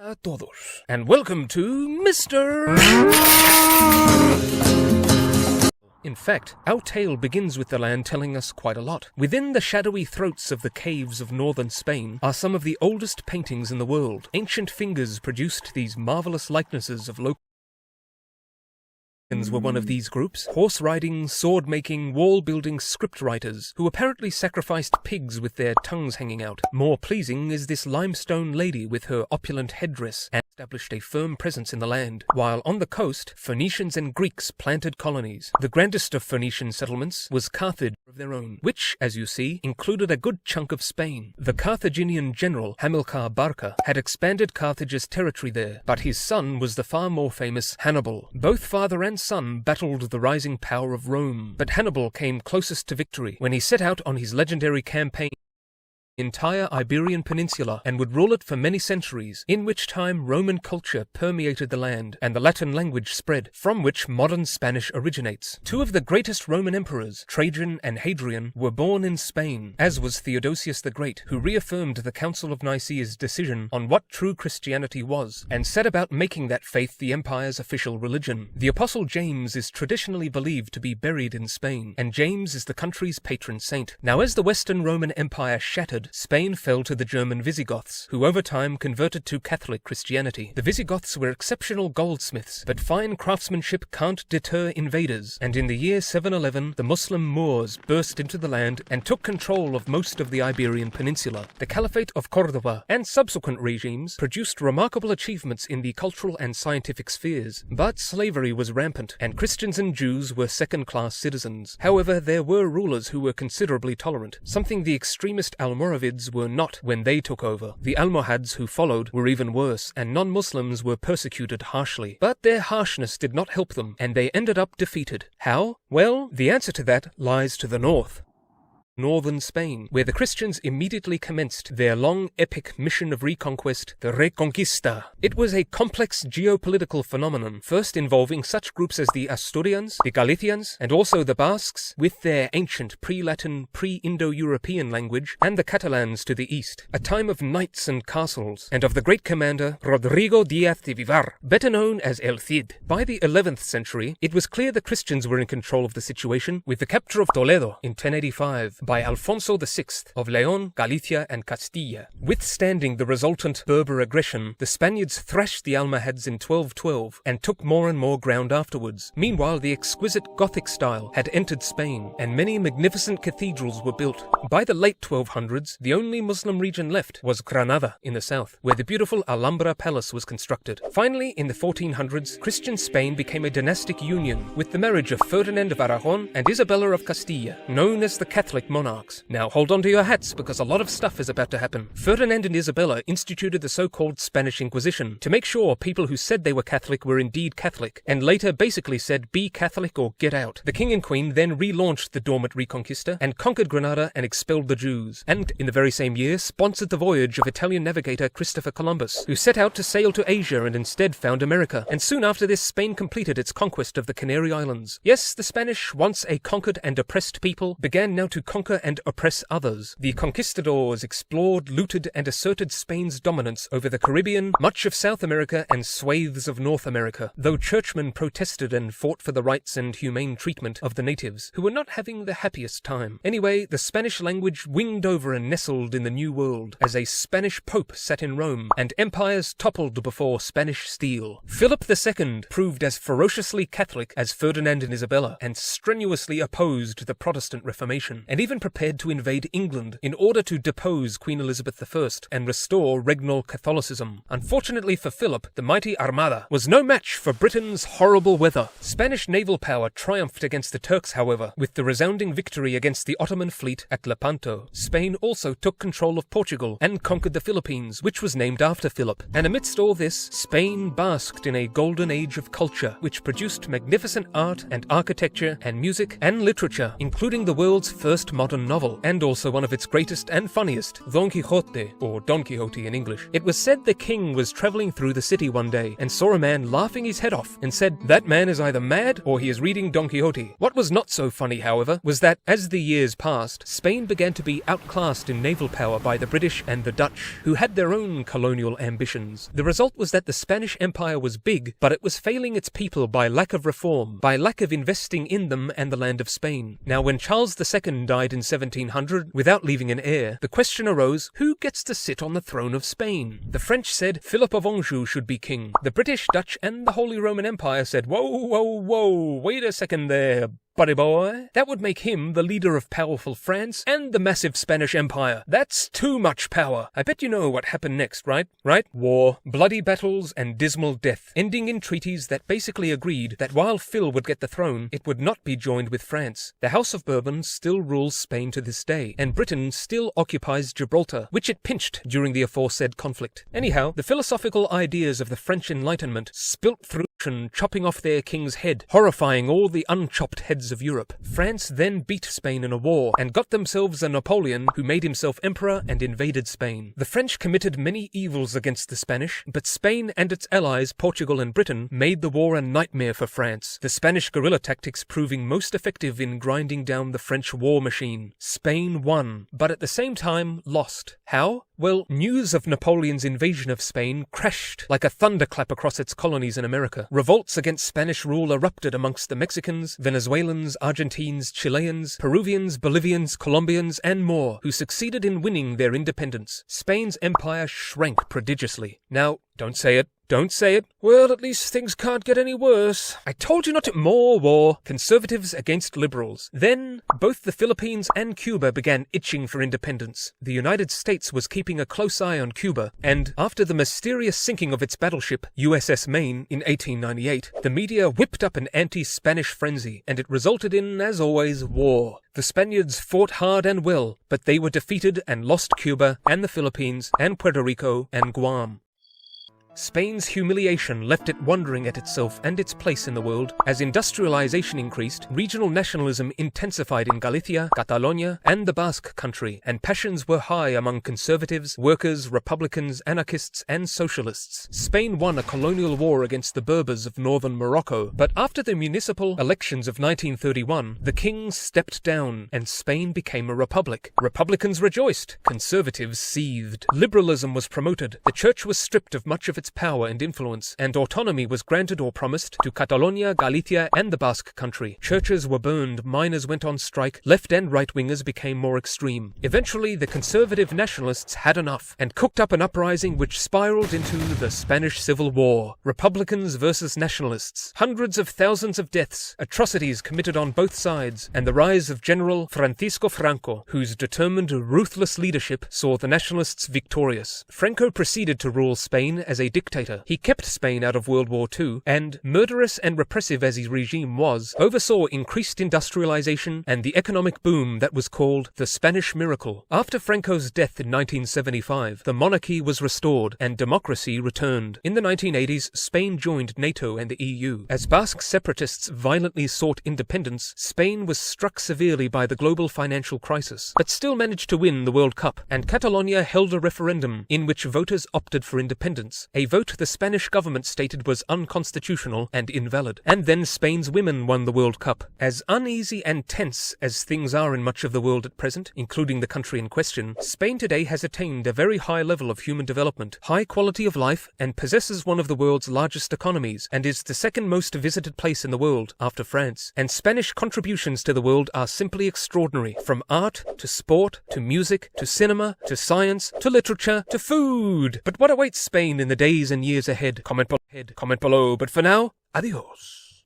A todos, and welcome to Mr. In fact, our tale begins with the land telling us quite a lot. Within the shadowy throats of the caves of northern Spain are some of the oldest paintings in the world. Ancient fingers produced these marvelous likenesses of local were one of these groups. Horse-riding, sword-making, wall-building script-writers who apparently sacrificed pigs with their tongues hanging out. More pleasing is this limestone lady with her opulent headdress and established a firm presence in the land, while on the coast, Phoenicians and Greeks planted colonies. The grandest of Phoenician settlements was Carthage of their own, which, as you see, included a good chunk of Spain. The Carthaginian general Hamilcar Barca had expanded Carthage's territory there, but his son was the far more famous Hannibal. Both father and son battled the rising power of Rome, but Hannibal came closest to victory when he set out on his legendary campaign the entire Iberian Peninsula and would rule it for many centuries, in which time Roman culture permeated the land and the Latin language spread, from which modern Spanish originates. Two of the greatest Roman emperors, Trajan and Hadrian, were born in Spain, as was Theodosius the Great, who reaffirmed the Council of Nicaea's decision on what true Christianity was, and set about making that faith the empire's official religion. The Apostle James is traditionally believed to be buried in Spain, and James is the country's patron saint. Now, as the Western Roman Empire shattered, Spain fell to the German Visigoths, who over time converted to Catholic Christianity. The Visigoths were exceptional goldsmiths, but fine craftsmanship can't deter invaders, and in the year 711, the Muslim Moors burst into the land and took control of most of the Iberian Peninsula. The Caliphate of Cordoba and subsequent regimes produced remarkable achievements in the cultural and scientific spheres, but slavery was rampant, and Christians and Jews were second-class citizens. However, there were rulers who were considerably tolerant, something the extremist Almoravids were not when they took over. The Almohads who followed were even worse, and non-Muslims were persecuted harshly. But their harshness did not help them, and they ended up defeated. How? Well, the answer to that lies to the north. Northern Spain, where the Christians immediately commenced their long epic mission of reconquest, the Reconquista. It was a complex geopolitical phenomenon, first involving such groups as the Asturians, the Galicians, and also the Basques, with their ancient pre-Latin, pre-Indo-European language, and the Catalans to the east. A time of knights and castles, and of the great commander Rodrigo Díaz de Vivar, better known as El Cid. By the 11th century, it was clear the Christians were in control of the situation, with the capture of Toledo in 1085. By Alfonso VI of Leon, Galicia and Castilla. Withstanding the resultant Berber aggression, the Spaniards thrashed the Almohads in 1212 and took more and more ground afterwards. Meanwhile, the exquisite Gothic style had entered Spain, and many magnificent cathedrals were built. By the late 1200s, the only Muslim region left was Granada in the south, where the beautiful Alhambra Palace was constructed. Finally, in the 1400s, Christian Spain became a dynastic union, with the marriage of Ferdinand of Aragon and Isabella of Castilla, known as the Catholic monarchs. Now hold on to your hats, because a lot of stuff is about to happen. Ferdinand and Isabella instituted the so-called Spanish Inquisition to make sure people who said they were Catholic were indeed Catholic, and later basically said be Catholic or get out. The king and queen then relaunched the dormant Reconquista and conquered Granada and expelled the Jews, and in the very same year sponsored the voyage of Italian navigator Christopher Columbus, who set out to sail to Asia and instead found America. And soon after this, Spain completed its conquest of the Canary Islands. Yes, the Spanish, once a conquered and oppressed people, began now to conquer and oppress others. The conquistadors explored, looted, and asserted Spain's dominance over the Caribbean, much of South America, and swathes of North America, though churchmen protested and fought for the rights and humane treatment of the natives, who were not having the happiest time. Anyway, the Spanish language winged over and nestled in the New World, as a Spanish pope sat in Rome, and empires toppled before Spanish steel. Philip II proved as ferociously Catholic as Ferdinand and Isabella, and strenuously opposed the Protestant Reformation, and even prepared to invade England in order to depose Queen Elizabeth I and restore regnal Catholicism. Unfortunately for Philip, the mighty Armada was no match for Britain's horrible weather. Spanish naval power triumphed against the Turks, however, with the resounding victory against the Ottoman fleet at Lepanto. Spain also took control of Portugal and conquered the Philippines, which was named after Philip. And amidst all this, Spain basked in a golden age of culture, which produced magnificent art and architecture and music and literature, including the world's first modern novel, and also one of its greatest and funniest, Don Quixote, or Don Quixote in English. It was said the king was traveling through the city one day and saw a man laughing his head off and said, "That man is either mad or he is reading Don Quixote." What was not so funny, however, was that as the years passed, Spain began to be outclassed in naval power by the British and the Dutch, who had their own colonial ambitions. The result was that the Spanish Empire was big, but it was failing its people by lack of reform, by lack of investing in them and the land of Spain. Now, when Charles II died in 1700 without leaving an heir, the question arose, who gets to sit on the throne of Spain? The French said Philip of Anjou should be king. The British, Dutch, and the Holy Roman Empire said, whoa, wait a second there, buddy boy. That would make him the leader of powerful France and the massive Spanish Empire. That's too much power. I bet you know what happened next, right? War, bloody battles, and dismal death, ending in treaties that basically agreed that while Phil would get the throne, it would not be joined with France. The House of Bourbon still rules Spain to this day, and Britain still occupies Gibraltar, which it pinched during the aforesaid conflict. Anyhow, the philosophical ideas of the French Enlightenment spilt through, chopping off their king's head, horrifying all the unchopped heads of Europe. France then beat Spain in a war and got themselves a Napoleon who made himself emperor and invaded Spain. The French committed many evils against the Spanish, but Spain and its allies, Portugal and Britain, made the war a nightmare for France, the Spanish guerrilla tactics proving most effective in grinding down the French war machine. Spain won, but at the same time lost. How? Well, news of Napoleon's invasion of Spain crashed like a thunderclap across its colonies in America. Revolts against Spanish rule erupted amongst the Mexicans, Venezuelans, Argentines, Chileans, Peruvians, Bolivians, Colombians, and more, who succeeded in winning their independence. Spain's empire shrank prodigiously. Now, don't say it. Don't say it. Well, at least things can't get any worse. I told you not to. More war. Conservatives against liberals. Then, both the Philippines and Cuba began itching for independence. The United States was keeping a close eye on Cuba, and after the mysterious sinking of its battleship, USS Maine, in 1898, the media whipped up an anti-Spanish frenzy, and it resulted in, as always, war. The Spaniards fought hard and well, but they were defeated and lost Cuba and the Philippines and Puerto Rico and Guam. Spain's humiliation left it wondering at itself and its place in the world. As industrialization increased, regional nationalism intensified in Galicia, Catalonia, and the Basque country, and passions were high among conservatives, workers, republicans, anarchists, and socialists. Spain won a colonial war against the Berbers of northern Morocco, but after the municipal elections of 1931, the king stepped down, and Spain became a republic. Republicans rejoiced, conservatives seethed. Liberalism was promoted, the church was stripped of much of its power and influence, and autonomy was granted or promised to Catalonia, Galicia, and the Basque country. Churches were burned, miners went on strike, left and right-wingers became more extreme. Eventually, the conservative nationalists had enough, and cooked up an uprising which spiraled into the Spanish Civil War. Republicans versus nationalists. Hundreds of thousands of deaths, atrocities committed on both sides, and the rise of General Francisco Franco, whose determined, ruthless leadership saw the nationalists victorious. Franco proceeded to rule Spain as a dictator. He kept Spain out of World War II, and, murderous and repressive as his regime was, oversaw increased industrialization and the economic boom that was called the Spanish Miracle. After Franco's death in 1975, the monarchy was restored and democracy returned. In the 1980s, Spain joined NATO and the EU. As Basque separatists violently sought independence, Spain was struck severely by the global financial crisis, but still managed to win the World Cup, and Catalonia held a referendum in which voters opted for independence, a vote the Spanish government stated was unconstitutional and invalid. And then Spain's women won the World Cup. As uneasy and tense as things are in much of the world at present, including the country in question, Spain today has attained a very high level of human development, high quality of life, and possesses one of the world's largest economies, and is the second most visited place in the world after France. And Spanish contributions to the world are simply extraordinary, from art to sport to music to cinema to science to literature to food. But what awaits Spain in the days and years ahead? Comment below. But for now, adios.